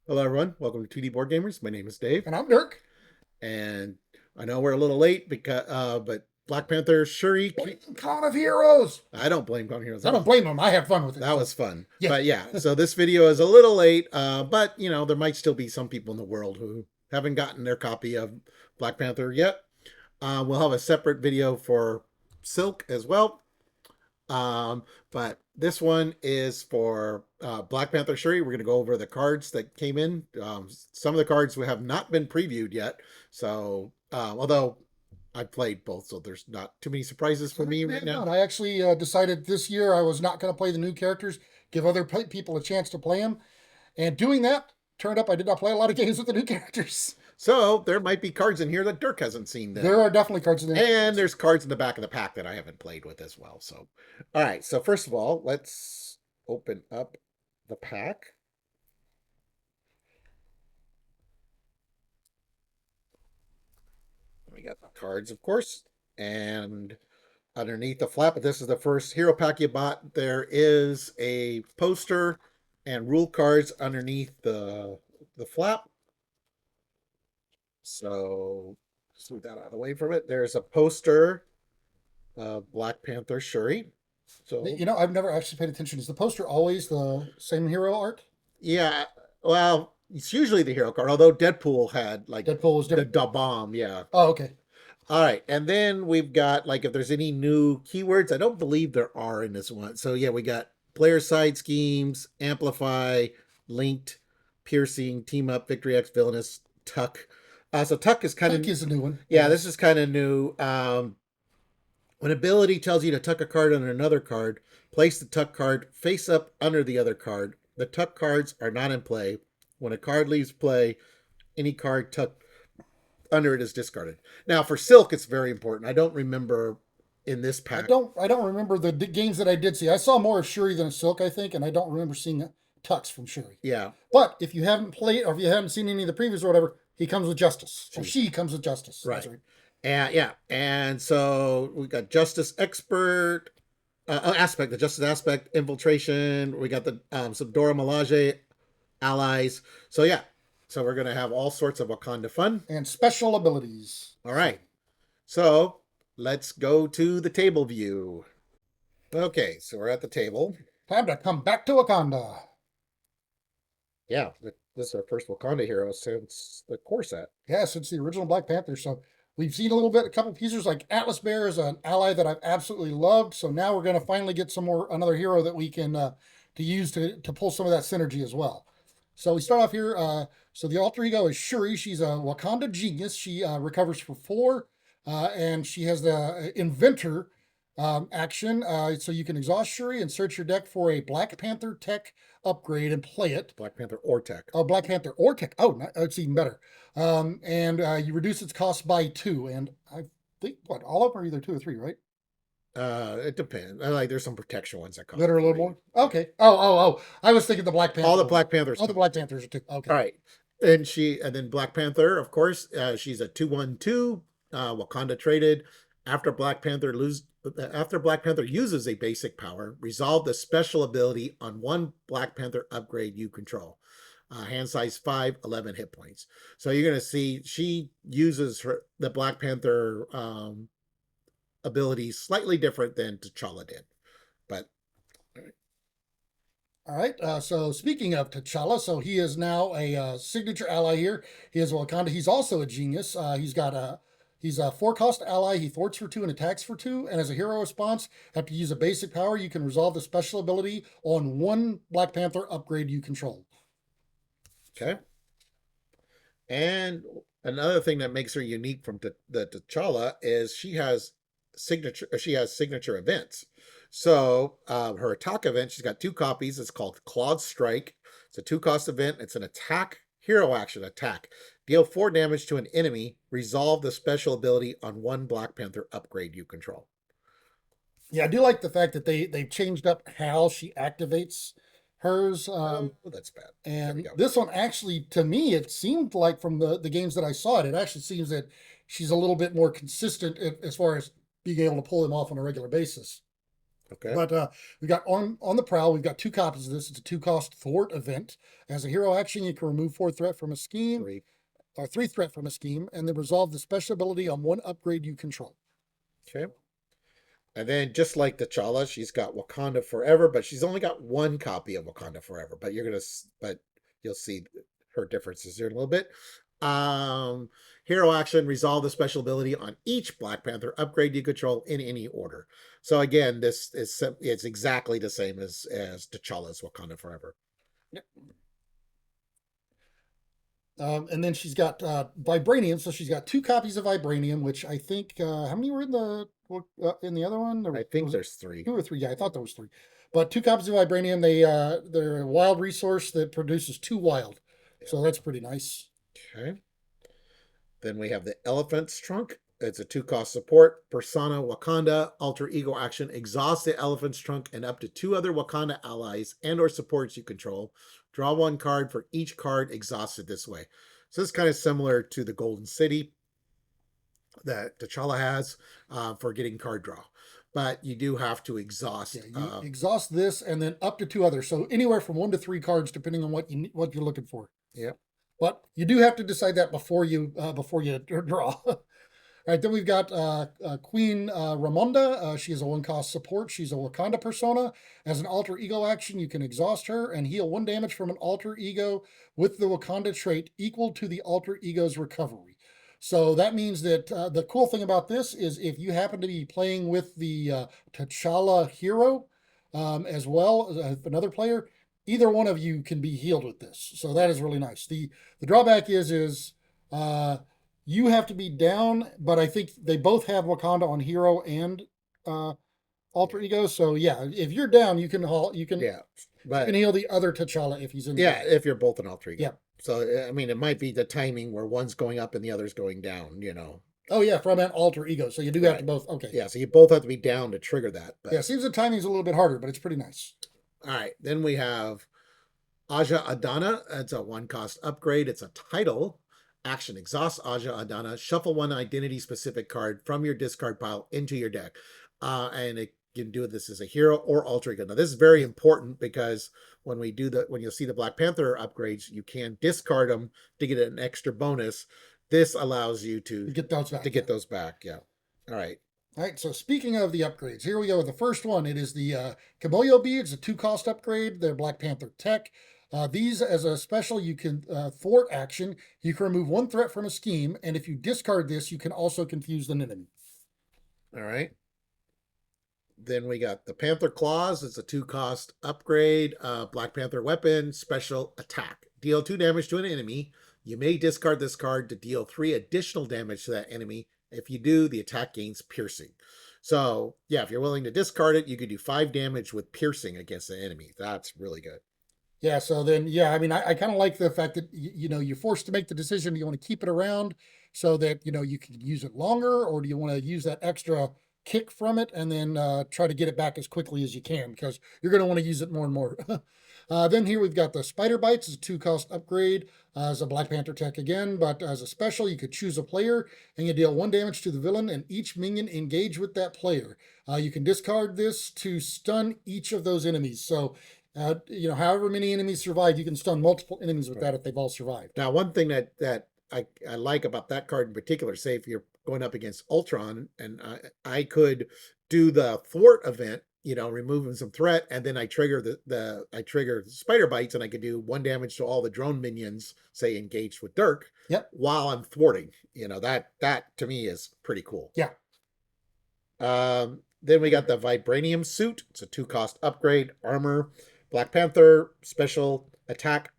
Hello, everyone. Welcome to 2D Board Gamers. My name is Dave, And I'm Dirk. and I know we're a little late but Black Panther Shuri. Con of Heroes. I don't blame Clone Heroes. I don't blame him. I had fun with it. That So was fun. yeah, But yeah, so this video is a little late, but there might still be some people in the world who haven't gotten their copy of Black Panther yet. We'll have a separate video for Silk as well. But this one is for Black Panther Shuri. We're going to go over the cards that came in. Some of the cards have not been previewed yet. So, although I've played both, so there's not too many surprises for me right now. I actually decided this year I was not going to play the new characters, give other people a chance to play them. And doing that, turned up I did not play a lot of games with the new characters. So there might be cards in here that Dirk hasn't seen then. There are definitely cards in there. And there's cards in the back of the pack that I haven't played with as well. So, all right. So first of all, let's open up the pack. We got the cards, of course, and underneath the flap, this is the first hero pack you bought. There is a poster and rule cards underneath the flap. So just move that out of the way from it. There's a poster of Black Panther Shuri. So I've never actually paid attention. Is the poster always the same hero art? yeah, well, it's usually the hero card, although Deadpool had like Deadpool was the different. da bomb, yeah. Oh, okay. All right, and then we've got like if there's any new keywords, I don't believe there are in this one. So yeah, we got player side schemes, amplify, linked, piercing, team up, victory X, villainous, tuck. So tuck is kind Tuck of is a new one. yeah, this is kind of new. When ability tells you to tuck a card under another card, place the tuck card face up under the other card. The tuck cards are not in play. When a card leaves play, any card tucked under it is discarded. Now for Silk, it's very important. I don't remember in this I pack. don't I don't remember the games that I did see. I saw more of Shuri than Silk, I think, and I don't remember seeing Tux from Shuri. Yeah. But if you haven't played or if you haven't seen any of the previews or whatever, he comes with justice. Or she comes with justice. Right. That's right. And yeah, and so we got Justice Expert aspect, the Justice aspect, infiltration. We got the Subdora Milaje allies. So yeah, so we're gonna have all sorts of Wakanda fun and special abilities. All right, so let's go to the table view. Okay, so we're at the table. Time to come back to Wakanda. Yeah, this is our first Wakanda hero since the core set. Yeah, since the original Black Panther. So we've seen a little bit, a couple pieces like Atlas Bear is an ally that I've absolutely loved. So now we're going to finally get another hero that we can to use to pull some of that synergy as well. So we start off here. So the alter ego is Shuri. She's a Wakanda genius. She recovers for 4, and she has the inventor action. So you can exhaust Shuri and search your deck for a Black Panther tech upgrade and play it. Black Panther or tech. Oh, Black Panther or tech. Oh, it's even better. And you reduce its cost by 2. And I think all of them are either 2 or 3, right? It depends. Like there's some protection ones that cost That are a little more. Okay. Oh. I was thinking the Black Panther. All the Black Panthers. All the Black Panthers are 2. Okay. All right. And then Black Panther, of course, she's a 2/1/2, Wakanda traded. After Black Panther uses a basic power, resolve the special ability on one Black Panther upgrade you control. Hand size 5, 11 hit points. So you're going to see she uses the Black Panther ability slightly different than T'Challa did. But all right. So speaking of T'Challa, so he is now a signature ally here. He is Wakanda. He's also a genius. He's a 4-cost ally. He thwarts for 2 and attacks for 2. And as a hero response, after you use a basic power, you can resolve the special ability on one Black Panther upgrade you control. Okay. And another thing that makes her unique from the T'Challa is she has signature events. So her attack event, she's got 2 copies. It's called Clawed Strike. It's a 2-cost event. It's an attack, hero action attack. Deal 4 damage to an enemy. Resolve the special ability on one Black Panther upgrade you control. Yeah, I do like the fact that they've changed up how she activates hers. That's bad. And this one actually, to me, it seemed like from the games that I saw it actually seems that she's a little bit more consistent as far as being able to pull them off on a regular basis. Okay. But we got on the prowl. We've got two copies of this. It's a two-cost thwart event. As a hero action, you can remove 4 threat from a scheme, 3. or 3 threat from a scheme, and then resolve the special ability on one upgrade you control. Okay. And then just like T'Challa, she's got Wakanda Forever, but she's only got one copy of Wakanda Forever. But you'll see her differences here in a little bit. Um, Hero action: resolve the special ability on each Black Panther upgrade you control in any order. So again, this is it's exactly the same as T'Challa's Wakanda Forever. And then she's got vibranium, so she's got 2 copies of vibranium, which I think how many were in the other one? I think Was it there's 3. 2 or 3? Yeah, I thought there was 3. But 2 copies of vibranium. They're a wild resource that produces 2 wild, Yeah. so that's pretty nice. Okay. Then we have the Elephant's Trunk. It's a 2-cost support. Persona Wakanda alter ego action. Exhaust the Elephant's Trunk and up to 2 other Wakanda allies and or supports you control. Draw 1 card for each card exhausted this way. So this is kind of similar to the Golden City that T'Challa has for getting card draw. But you do have to exhaust. Yeah, you exhaust this and then up to 2 others. So anywhere from 1 to 3 cards, depending on what you're looking for. Yeah. But you do have to decide that before you draw. All right, then we've got Queen Ramonda. She is a 1-cost support. She's a Wakanda persona. As an alter ego action, you can exhaust her and heal 1 damage from an alter ego with the Wakanda trait equal to the alter ego's recovery. So that means that the cool thing about this is if you happen to be playing with the T'Challa hero as well as another player, either one of you can be healed with this. So that is really nice. The drawback is uh, you have to be down, but I think they both have Wakanda on hero and uh, alter ego. So yeah, if you're down, Yeah. you can But heal the other T'Challa if he's in. yeah, if you're both an alter ego. Yeah. So I mean, it might be the timing where one's going up and the other's going down. You know. Oh yeah, from an alter ego. So you do have to Right. both. Okay. Yeah. So you both have to be down to trigger that. Yeah, But seems the timing's a little bit harder, but it's pretty nice. all right. Then we have Aja Adana. It's a 1-cost upgrade. It's a title. Action: exhaust Aja Adana. Shuffle 1 identity specific card from your discard pile into your deck. And it can do this as a hero or alter ego. Now, this is very important because when you'll see the Black Panther upgrades, you can discard them to get an extra bonus. This allows you to You get those back. to get those back. Yeah. All right. All right, so speaking of the upgrades, here we go with the first one. It is the Kamoyo beads, a 2-cost upgrade. They're Black Panther tech. These, as a special, you can thwart action. You can remove 1 threat from a scheme, and if you discard this, you can also confuse an enemy. All right. Then we got the Panther Claws. It's a 2-cost upgrade. Black Panther weapon, special attack. Deal 2 damage to an enemy. You may discard this card to deal 3 additional damage to that enemy. If you do, the attack gains piercing. So, yeah, if you're willing to discard it, you could do 5 damage with piercing against the enemy. That's really good. Yeah, so then, yeah, I mean, I kind of like the fact that, you're forced to make the decision. Do you want to keep it around so that, you can use it longer, or do you want to use that extra kick from it and then try to get it back as quickly as you can because you're going to want to use it more and more. Then here we've got the Spider Bites, it's a 2-cost upgrade as a Black Panther tech again, but as a special, you could choose a player and you deal 1 damage to the villain and each minion engage with that player. You can discard this to stun each of those enemies. So however many enemies survive, you can stun multiple enemies with that if they've all survived. Now, one thing that I like about that card in particular, say if you're going up against Ultron, and I could do the thwart event, removing some threat, and then I trigger I trigger Spider Bites, and I could do 1 damage to all the drone minions, say engaged with Dirk, Yep. while I'm thwarting. That to me is pretty cool. Yeah. Then we got the Vibranium suit. It's a 2-cost upgrade, armor, Black Panther, special attack.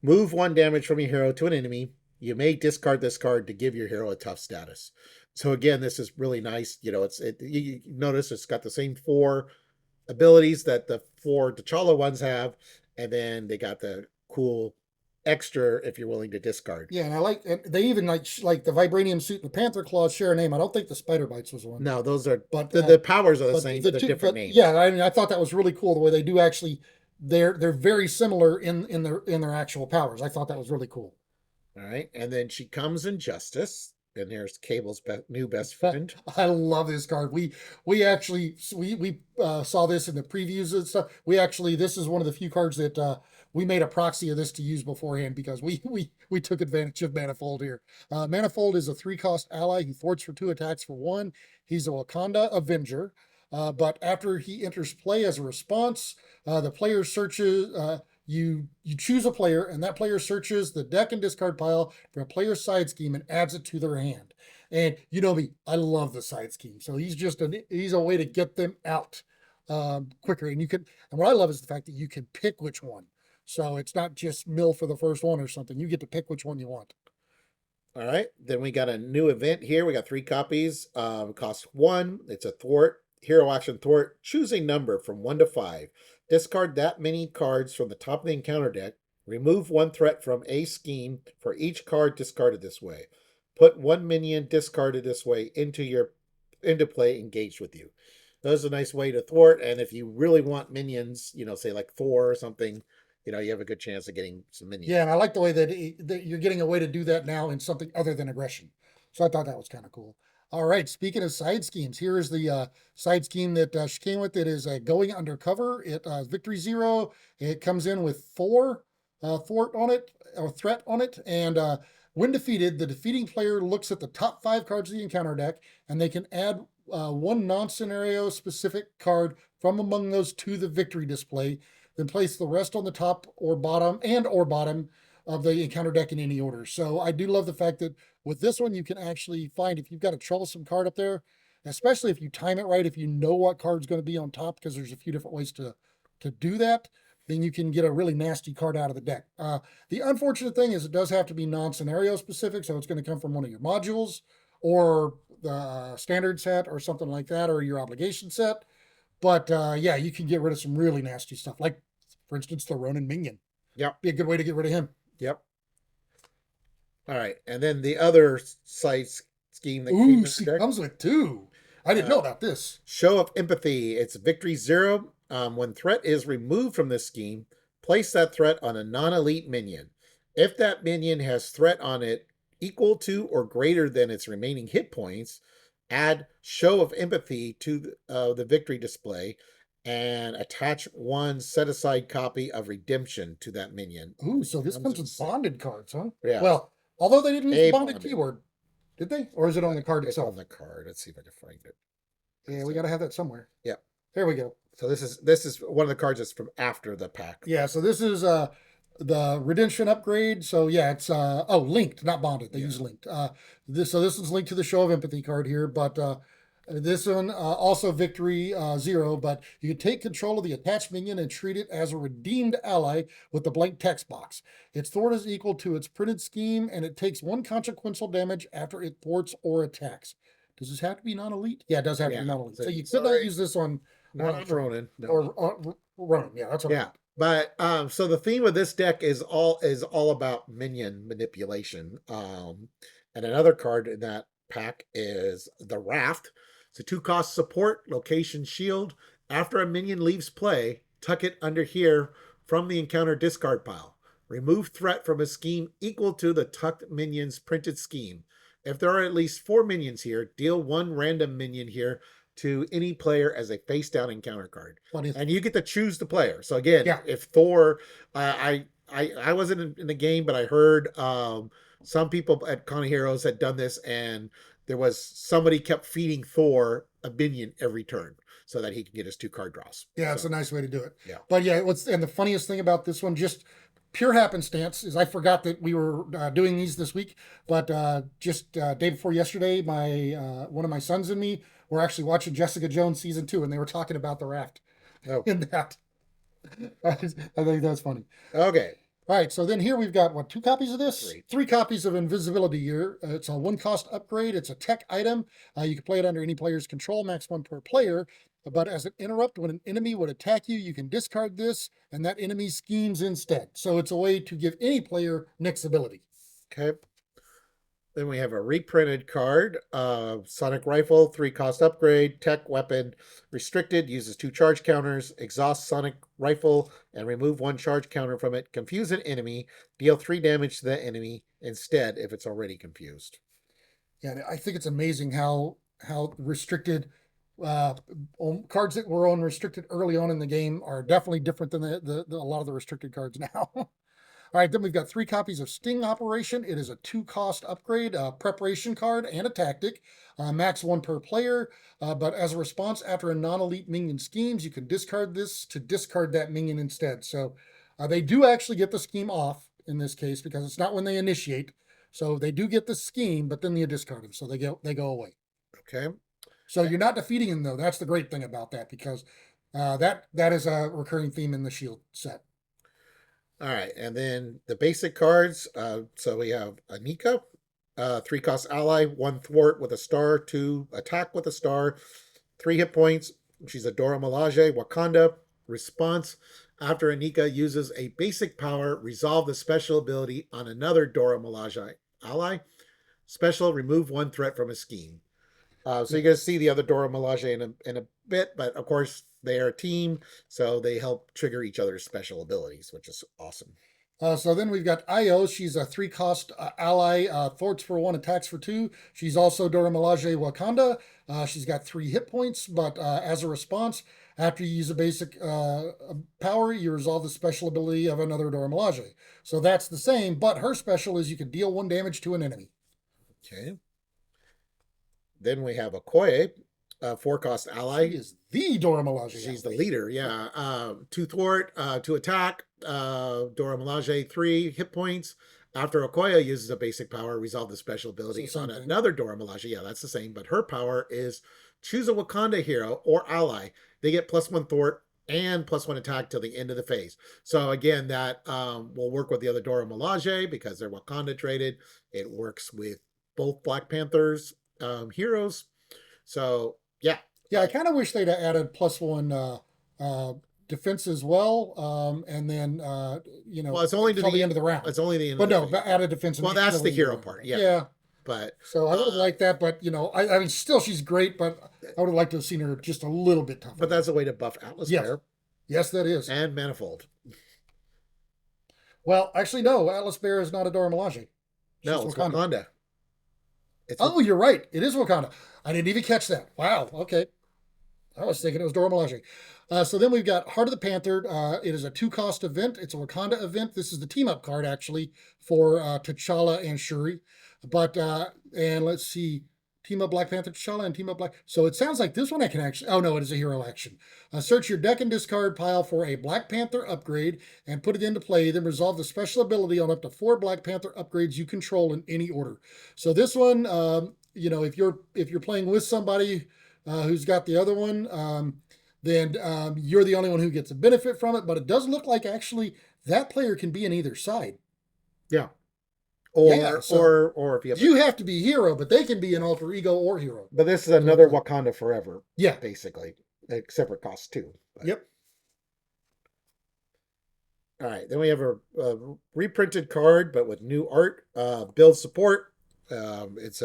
Move 1 damage from your hero to an enemy. You may discard this card to give your hero a tough status. So again, this is really nice. You notice it's got the same 4 abilities that the 4 T'Challa ones have, and then they got the cool extra if you're willing to discard. Yeah, and they even like the Vibranium suit and the Panther Claws share a name. I don't think the Spider Bites was one. No, those are But the powers are the same, the the two, different names. Yeah, I mean, I thought that was really cool the way they do actually. They're very similar in their actual powers. I thought that was really cool. All right, and then she comes in Justice. And there's Cable's new best friend. I love this card. We actually we saw this in the previews and stuff. We actually this is one of the few cards that we made a proxy of this to use beforehand because we took advantage of Manifold here. Manifold is a 3-cost ally. He thwarts for 2 attacks for 1. He's a Wakanda Avenger. But after he enters play as a response, the player searches. You choose a player, and that player searches the deck and discard pile for a player's side scheme and adds it to their hand. And you know me, I love the side scheme. So he's a way to get them out quicker. And what I love is the fact that you can pick which one. So it's not just mill for the first one or something. You get to pick which one you want. All right. Then we got a new event here. We got 3 copies. Cost 1. It's a thwart. Hero action thwart. Choose a number from 1 to 5. Discard that many cards from the top of the encounter deck. Remove 1 threat from a scheme for each card discarded this way. Put 1 minion discarded this way into play engaged with you. That's a nice way to thwart. And if you really want minions, say like Thor or something, you have a good chance of getting some minions. Yeah, and I like the way that you're getting a way to do that now in something other than aggression. So I thought that was kind of cool. All right, speaking of side schemes, here is the side scheme that she came with. It is going undercover. It victory 0. It comes in with 4 thwart on it or threat on it, and when defeated, the defeating player looks at the top 5 cards of the encounter deck, and they can add 1 non-scenario specific card from among those to the victory display. Then place the rest on the top or bottom of the encounter deck in any order. So I do love the fact that with this one, you can actually find if you've got a troublesome card up there, especially if you time it right, if you know what card's going to be on top, because there's a few different ways to do that, then you can get a really nasty card out of the deck. The unfortunate thing is it does have to be non-scenario specific, so it's going to come from one of your modules or the standard set or something like that, or your obligation set. But yeah, you can get rid of some really nasty stuff, like for instance the Ronin Minion. Yep. Be a good way to get rid of him. Yep. All right. And then the other side scheme that came Ooh, in she the deck. comes with 2. I didn't know about this. Show of Empathy. It's victory 0. When threat is removed from this scheme, place that threat on a non-elite minion. If that minion has threat on it equal to or greater than its remaining hit points, add Show of Empathy to the victory display and attach 1 set-aside copy of Redemption to that minion. Ooh, so this comes with bonded cards, huh? Yeah. Well, although they didn't use the bonded bonded. keyword, did they? Or is it on the card It's itself? on the card. Let's see if I can find it. Yeah, we got to have that somewhere. Yeah. There we go. So this is one of the cards that's from after the pack. Yeah, so this is the redemption upgrade. So yeah, it's linked, not bonded. They use linked. This is linked to the Show of Empathy card here, but this one also victory 0, but you can take control of the attached minion and treat it as a redeemed ally with the blank text box. Its thwart is equal to its printed scheme, and it takes 1 consequential damage after it thwarts or attacks. Does this have to be non-elite? Yeah, it does have to be non-elite. So you could not use this on Not on Ronin. No. or Ronin. Yeah, that's what. Yeah. But so the theme of this deck is all about minion manipulation. And another card in that pack is the Raft. It's a 2-cost support, location shield. After a minion leaves play, tuck it under here from the encounter discard pile. Remove threat from a scheme equal to the tucked minion's printed scheme. If there are at least 4 minions here, deal 1 random minion here to any player as a face down encounter card. And you get to choose the player. So again, if Thor, I wasn't in the game, but I heard some people at Con Heroes had done this, and there was somebody kept feeding Thor a minion every turn so that he can get his 2 card draws. Yeah, it's a nice way to do it. Yeah. But yeah, and the funniest thing about this one, just pure happenstance, is I forgot that we were doing these this week. But just day before yesterday, my one of my sons and me were actually watching Jessica Jones season 2, and they were talking about the Raft in that. I think that's funny. Okay. All right, so then here we've got, what, 2 copies of this? 3 copies of Invisibility here. It's a 1-cost upgrade. It's a tech item. You can play it under any player's control, max 1 per player. But as an interrupt, when an enemy would attack you, you can discard this, and that enemy schemes instead. So it's a way to give any player Nick's ability. Okay. Then we have a reprinted card, Sonic Rifle, 3-cost upgrade, tech weapon, restricted, uses 2 charge counters, exhaust Sonic Rifle, and remove 1 charge counter from it. Confuse an enemy, deal 3 damage to the enemy instead if it's already confused. Yeah, I think it's amazing how restricted uh, cards that were on restricted early on in the game are definitely different than a lot of the restricted cards now. All right, then we've got 3 copies of Sting Operation. It is a 2-cost upgrade, a preparation card, and a tactic. Max 1 per player. But as a response, after a non-elite minion schemes, you can discard this to discard that minion instead. So they do actually get the scheme off in this case because it's not when they initiate. So they do get the scheme, but then you discard them, so they go away. Okay. So you're not defeating them though. That's the great thing about that because that is a recurring theme in the Shield set. All right, and then the basic cards. So we have Anika, 3 cost ally, 1 thwart with a star, 2 attack with a star, 3 hit points. She's a Dora Milaje, Wakanda. Response: after Anika uses a basic power, resolve the special ability on another Dora Milaje ally. Special: remove 1 threat from a scheme. So Yeah. you're going to see the other Dora Milaje in a bit, but of course they are a team, so they help trigger each other's special abilities, which is awesome. So then we've got Io. She's a 3 cost ally, thwarts for 1, attacks for 2. She's also Dora Milaje Wakanda. She's got 3 hit points, but as a response, after you use a basic power, you resolve the special ability of another Dora Milaje. So that's the same, but her special is you can deal 1 damage to an enemy. Okay. Then we have Okoye, a 4 cost She ally. is the Dora Milaje She's the ally. leader, yeah. 2 thwart, 2 attack. Dora Milaje, 3 hit points. After Okoye uses a basic power, resolve the special So ability on same thing. another Dora Milaje. Yeah, that's the same, but her power is choose a Wakanda hero or ally. They get +1 thwart and +1 attack till the end of the phase. So again, that will work with the other Dora Milaje because they're Wakanda traded. It works with both Black Panthers heroes. So yeah, Yeah, I kind of wish they'd have added +1 uh, defense as well, and then well, it's only to till the the end of the round. it's only the end of But the no, phase. added defense Well, that's till the the end of the hero round. part, yeah. Yeah, But so I would have liked that, but I mean, still she's great, but I would have liked to have seen her just a little bit tougher. that's a way to buff Atlas Yes, Bear yes, that is. and Manifold. Well, actually, no, Atlas Bear is not a Dora Milaje. She's No, it's Wakanda. Wakanda. It's Oh, you're right. It is Wakanda. I didn't even catch that. Wow. Okay. I was thinking it was Dora Milaje. So then we've got Heart of the Panther. It is a 2 cost event. It's a Wakanda event. This is the team up card actually for T'Challa and Shuri. But and let's see, team up Black Panther, T'Challa, and team up Black. So it sounds like this one I can actually. Oh no, it is a hero action. Search your deck and discard pile for a Black Panther upgrade and put it into play. Then resolve the special ability on up to 4 Black Panther upgrades you control in any order. So this one, if you're playing with somebody who's got the other one, then you're the only one who gets a benefit from it. But it does look like actually that player can be in either side. yeah. Yeah, so Or if you have you have to be hero, but they can be an alter ego or hero. but this is So another Wakanda Forever, yeah, basically. Except for cost 2. But, yep. all right. Then we have a reprinted card, but with new art. Build support. It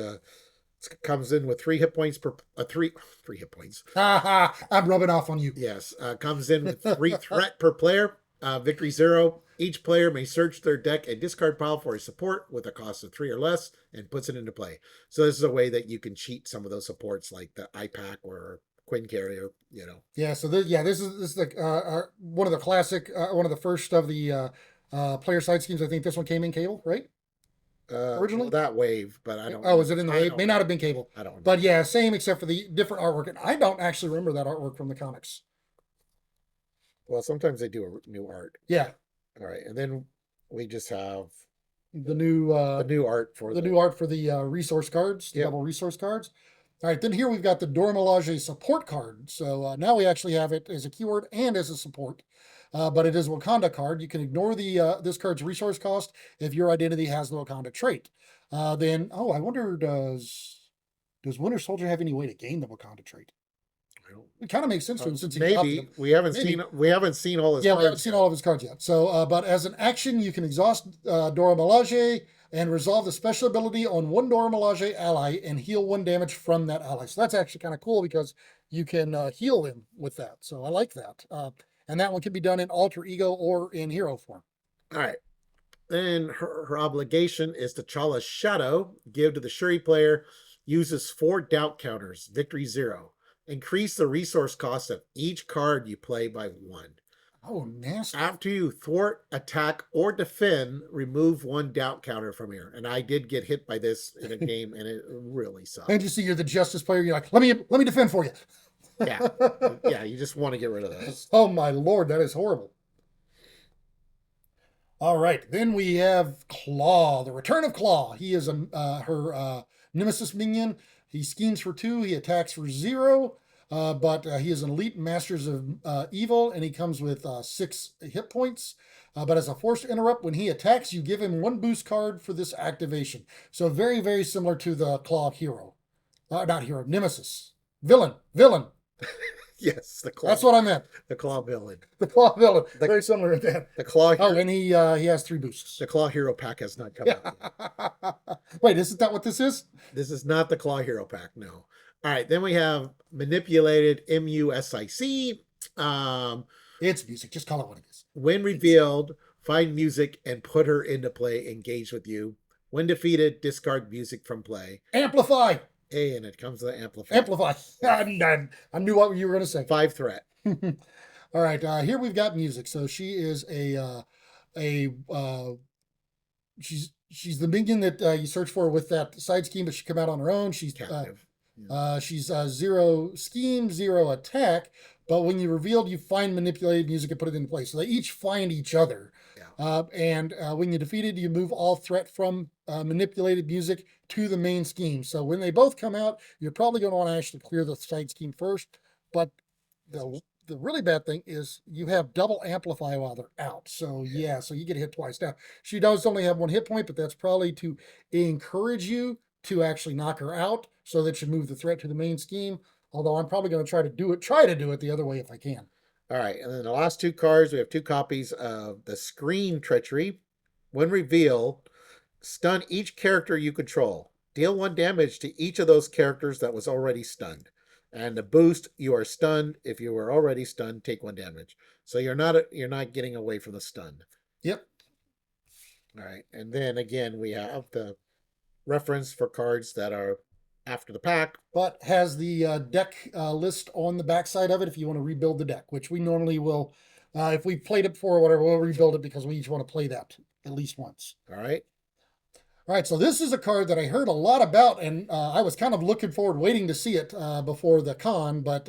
comes in with 3 hit points per 3 hit points. Ha ha! I'm rubbing off on you. Yes, comes in with 3 threat per player. Victory 0. Each player may search their deck and discard pile for a support with a cost of 3 or less and puts it into play. So this is a way that you can cheat some of those supports like the IPAC or Quinn Carrier. Yeah. So this is the one of the classic, one of the first of the player side schemes. I think this one came in cable, right? Well, Originally. that wave, but I don't Oh, is remember. it in the I wave? don't May not have remember. been cable. I don't But remember. yeah, same except for the different artwork. And I don't actually remember that artwork from the comics. Well, sometimes they do a new art. Yeah, All right, and then we just have the new the new art for the new art for the resource cards, the Yep. double resource cards. All right, then here we've got the Dora Milaje support card. So now we actually have it as a keyword and as a support. But it is Wakanda card. You can ignore the this card's resource cost if your identity has the Wakanda trait. Then, I wonder does Winter Soldier have any way to gain the Wakanda trait? It kind of makes sense to him since he adopted Maybe him. we haven't seen all his Yeah, we haven't cards seen yet. all of his cards yet. So, but as an action, you can exhaust Dora Milaje and resolve the special ability on 1 Dora Milaje ally and heal 1 damage from that ally. So that's actually kind of cool because you can heal him with that. So I like that. And that one can be done in alter ego or in hero form. All right. Then her obligation is T'Challa's shadow. Give to the Shuri player. Uses 4 doubt counters. Victory 0. Increase the resource cost of each card you play by 1. Oh, nasty. After you thwart, attack, or defend, remove 1 doubt counter from here. And I did get hit by this in a game, and it really And sucked. you see, you're the justice player. You're like, let me defend for you. Yeah, yeah, you just want to get rid of those. Oh my lord, that is horrible. All right, then we have Claw, the return of Claw. He is her nemesis minion. He schemes for 2. He attacks for 0. But he is an elite masters of evil, and he comes with 6 hit points. But as a force interrupt, when he attacks, you give him 1 boost card for this activation. So very, very similar to the Claw hero. Not hero, nemesis. Villain. Yes, the That's claw, what I meant. the claw villain. The Claw villain. The, Very similar to that. the claw. Oh, and he has 3 boosts. The claw hero pack has not come out yet. Wait, isn't that what this is? This is not the claw hero pack. No. All right, then we have manipulated MUSIC. It's music. Just call it what it is. When revealed, find music and put her into play. Engage with you. When defeated, discard music from play. Amplify. Hey, and it comes with amplify. Amplify. I knew what you were going to say. 5 threat. All right. Here we've got music. So she is she's the minion that you search for with that side scheme, but she come out on her own. She's Captive. she's 0 scheme, 0 attack. But when you revealed, you find manipulated music and put it in place. So they each find each other. Yeah. And when you defeated, you move all threat from manipulated music to the main scheme. So when they both come out, you're probably going to want to actually clear the side scheme first. But the really bad thing is you have double amplify while they're out. So yeah, so you get hit twice. Now she does only have 1 hit point, but that's probably to encourage you to actually knock her out so that you move the threat to the main scheme. Although I'm probably going to try to do it the other way if I can. All right, and then the last 2 cards, we have 2 copies of the Screen Treachery. When revealed, stun each character you control. Deal 1 damage to each of those characters that was already stunned. And the boost, you are stunned. If you were already stunned, take 1 damage. So you're not getting away from the stun. Yep. All right, and then again we have the reference for cards that are after the pack. But has the deck list on the backside of it if you want to rebuild the deck, which we normally will, if we played it before or whatever, we'll rebuild it because we each want to play that at least once. All right. All right, so this is a card that I heard a lot about, and I was kind of looking forward, waiting to see it before the con, but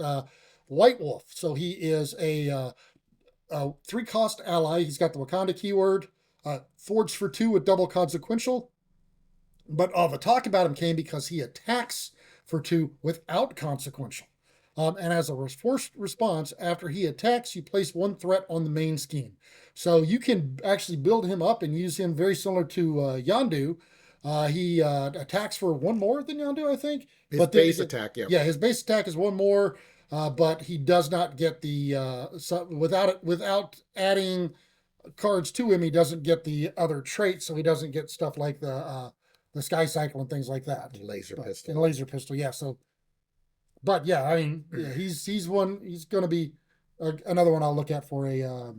White Wolf. So he is a 3-cost ally. He's got the Wakanda keyword, forged for 2 with double consequential. But all the talk about him came because he attacks for 2 without consequential. And as a forced response, after he attacks, you place 1 threat on the main scheme. So you can actually build him up and use him very similar to Yondu. He attacks for 1 more than Yondu, I think. His base attack, yeah. Yeah, his base attack is 1 more, but he does not get the without adding cards to him. He doesn't get the other traits, so he doesn't get stuff like the Sky Cycle and things like that. Laser pistol. And laser pistol, yeah. So, but yeah, I mean, yeah, he's one. He's going to be another one I'll look at for a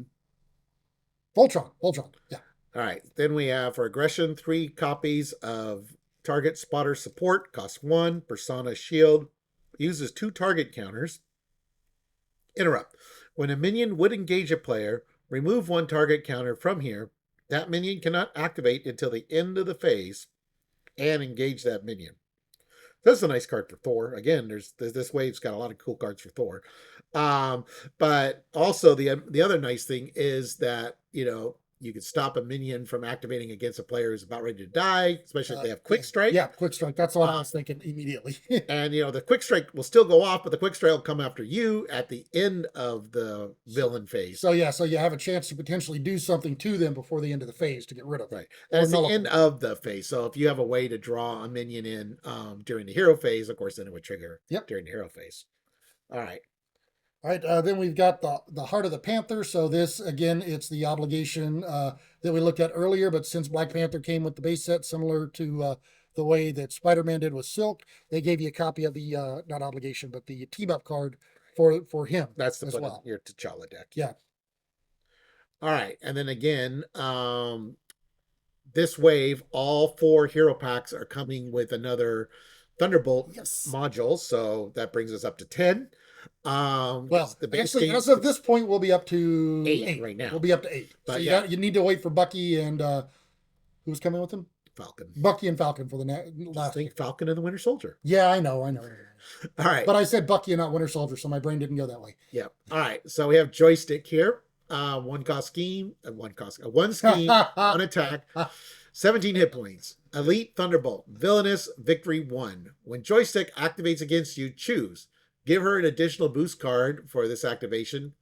Voltron. Yeah. All right. Then we have for aggression 3 copies of Target Spotter Support. Costs 1. Persona S.H.I.E.L.D. Uses 2 target counters. Interrupt. When a minion would engage a player, remove 1 target counter from here. That minion cannot activate until the end of the phase and engage that minion. That's a nice card for Thor. Again, there's this wave's got a lot of cool cards for Thor. But also the other nice thing is that, you can stop a minion from activating against a player who's about ready to die, especially if they have quick strike. Yeah, quick strike. That's what I was thinking immediately. And the quick strike will still go off, but the quick strike will come after you at the end of the villain phase. So yeah, so you have a chance to potentially do something to them before the end of the phase to get rid of them. Right. And it's the end of the phase. So if you have a way to draw a minion in during the hero phase, of course, then it would trigger during the hero phase. All right. All right, then we've got the Heart of the Panther. So this, again, it's the obligation that we looked at earlier, but since Black Panther came with the base set, similar to the way that Spider-Man did with Silk, they gave you a copy of the, not obligation, but the team-up card for him. That's the as well. Your T'Challa deck. Yeah. All right, and then again, this wave, all 4 hero packs are coming with another Thunderbolt Yes. module, so that brings us up to 10. Well, The base actually, game as of this point, we'll be up to 8 eight. right now. We'll be up to 8. So But yeah, you need to wait for Bucky and who's coming with him? Falcon. Bucky and Falcon for the Just last. think Falcon and the Winter Soldier. Yeah, I know. All right. But I said Bucky and not Winter Soldier, so my brain didn't go that way. Yeah. All right. So we have joystick here. One scheme, one attack, 17 hit points. Elite Thunderbolt, Villainous Victory 1. When joystick activates against you, choose. Give her an additional boost card for this activation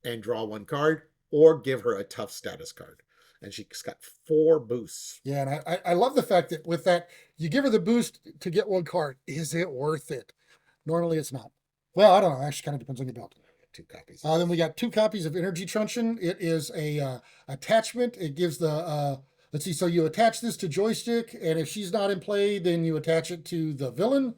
and draw 1 card, or give her a tough status card. And she's got 4 boosts. Yeah, and I love the fact that with that, you give her the boost to get 1 card. Is it worth it? Normally it's not. Well, I don't know. Actually, kind of depends on your build. 2 copies. Then we got 2 copies of Energy Truncheon. It is a attachment. It gives the let's see. So you attach this to joystick, and if she's not in play, then you attach it to the villain.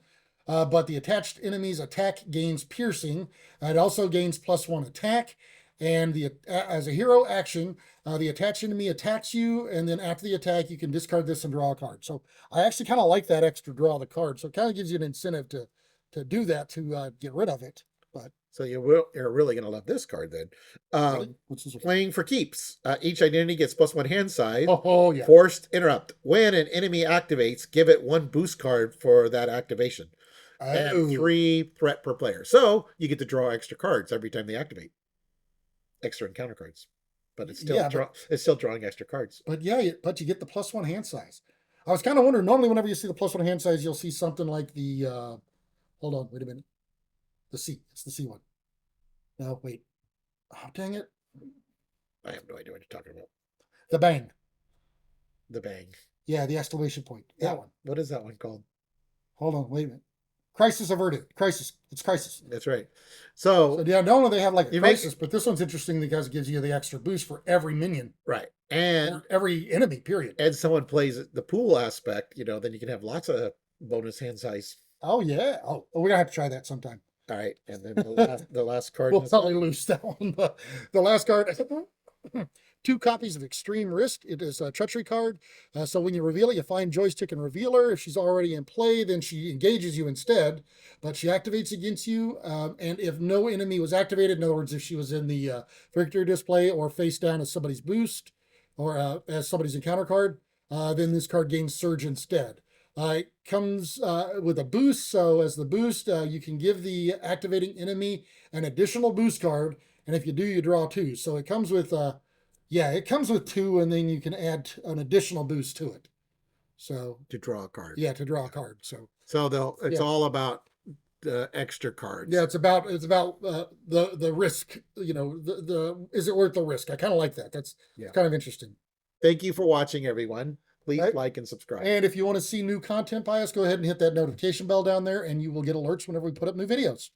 But the attached enemy's attack gains piercing. It also gains +1 attack. And as a hero action, the attached enemy attacks you, and then after the attack, you can discard this and draw a card. So I actually kind of like that extra draw the card. So it kind of gives you an incentive to do that, to get rid of it. But so you're really going to love this card then. really? What's this one? Playing for keeps. Each identity gets +1 hand size. Oh, yeah. Forced interrupt. When an enemy activates, give it 1 boost card for that activation. And 3 threat per player. So you get to draw extra cards every time they activate. Extra encounter cards. But it's still it's still drawing extra cards. But yeah, but you get the +1 hand size. I was kind of wondering, normally whenever you see the +1 hand size, you'll see something like the hold on, wait a minute. The C. It's the C one. No, wait. Oh, dang it. I have no idea what you're talking about. The bang. The bang. Yeah, the exclamation point. That one. What is that one called? Hold on, wait a minute. Crisis averted. Crisis. It's crisis. That's right. So yeah, normally they have like a crisis, but this one's interesting because it gives you the extra boost for every minion. Right. And every enemy, period. And someone plays the pool aspect, then you can have lots of bonus hand size. Oh, yeah. Oh, we're going to have to try that sometime. All right. And then the last card. We'll probably lose that one. The last card. 2 copies of Extreme Risk. It is a treachery card. So when you reveal it, you find joystick and reveal her. If she's already in play, then she engages you instead, but she activates against you. And if no enemy was activated, in other words, if she was in the victory display or face down as somebody's boost or as somebody's encounter card, then this card gains Surge instead. It comes with a boost. So as the boost, you can give the activating enemy an additional boost card. And if you do, you draw 2. So it comes with... yeah, it comes with 2, and then you can add an additional boost to it. So to draw a card. Yeah, to draw a card. So it's all about the extra cards. Yeah, it's about the risk. The is it worth the risk? I kind of like that. That's kind of interesting. Thank you for watching, everyone. Please like and subscribe. And if you want to see new content by us, go ahead and hit that notification bell down there, and you will get alerts whenever we put up new videos.